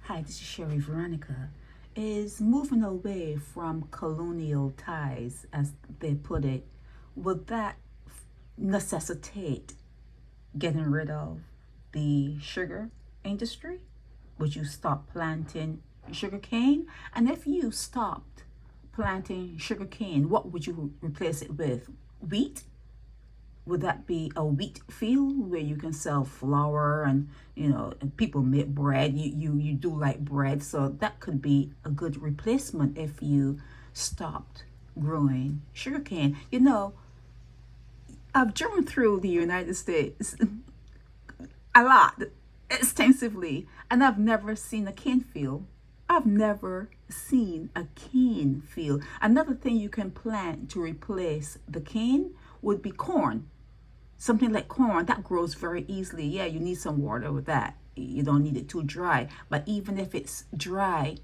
Hi, this is Sherry Veronica. Is moving away from colonial ties, as they put it, would that necessitate getting rid of the sugar industry? Would you stop planting sugar cane? And if you stopped planting sugar cane, what would you replace it with? Wheat? Would that be a wheat field where you can sell flour and and people make bread? You do like bread, so that could be a good replacement if you stopped growing sugarcane. I've driven through the United States a lot, extensively, and I've never seen a cane field. I've never seen a cane field. Another thing you can plant to replace the cane would be corn. Something like corn that grows very easily. Yeah, you need some water with that. You don't need it too dry. But even if it's dry,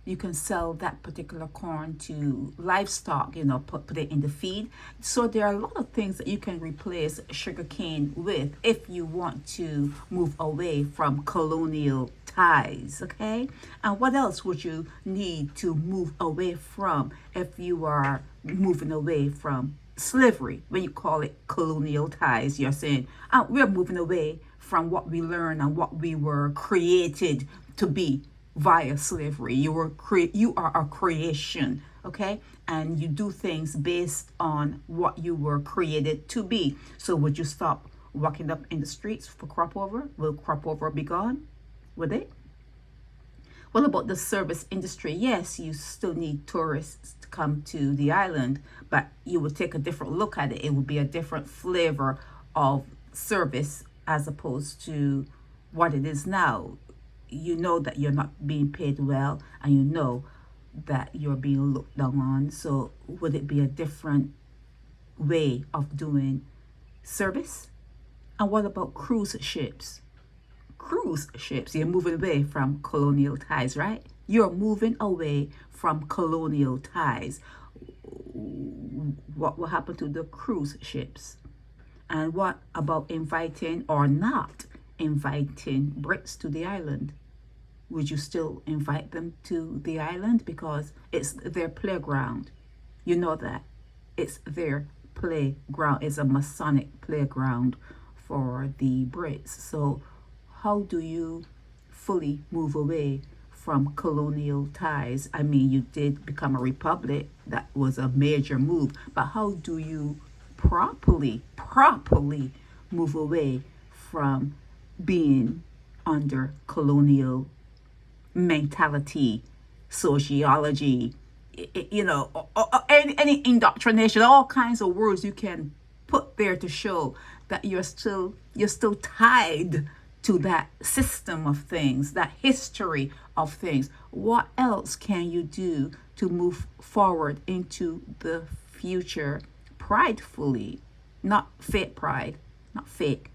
you can sell that particular corn to livestock, put it in the feed. So there are a lot of things that you can replace sugarcane with if you want to move away from colonial ties, okay? And what else would you need to move away from if you are moving away from slavery? When you call it colonial ties, you're saying we're moving away from what we learned and what we were created to be via slavery. You are a creation, okay? And you do things based on what you were created to be. So would you stop walking up in the streets for crop over? Will crop over be gone? Would it? What about the service industry? Yes, you still need tourists to come to the island, but you would take a different look at it. It would be a different flavor of service as opposed to what it is now. You know that you're not being paid well, and you know that you're being looked down on. So would it be a different way of doing service? And what about cruise ships? Cruise ships, you're moving away from colonial ties, right? You're moving away from colonial ties. What will happen to the cruise ships? And what about inviting or not inviting Brits to the island? Would you still invite them to the island? Because it's their playground. You know that. It's their playground. It's a Masonic playground for the Brits. So how do you fully move away from colonial ties? I mean, you did become a republic. That was a major move. But how do you properly move away from being under colonial mentality, sociology, any indoctrination, all kinds of words you can put there to show that you're still tied to that system of things, that history of things. What else can you do to move forward into the future pridefully? Not fake pride, not fake,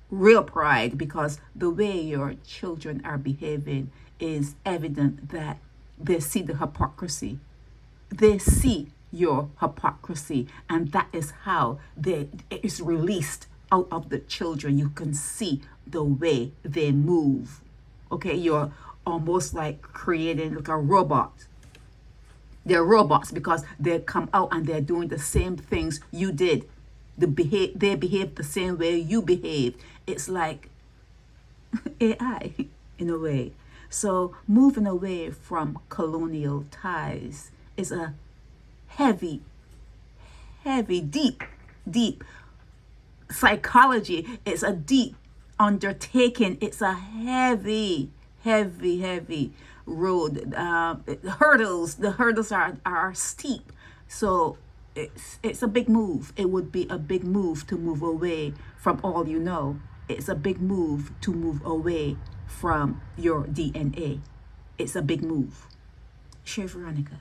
real pride, because the way your children are behaving is evident that they see the hypocrisy. They see your hypocrisy, and that is how it is released out of the children. You can see the way they move. Okay, you're almost like creating like a robot. They're robots because they come out and they're doing the same things you did. They behave the same way you behaved. It's like AI in a way. So moving away from colonial ties is a heavy, deep psychology. It's a deep undertaking. It's a heavy road. The hurdles are steep. So it's a big move. It would be a big move to move away from all you know. It's a big move to move away from your DNA. It's a big move. Sherry Veronica.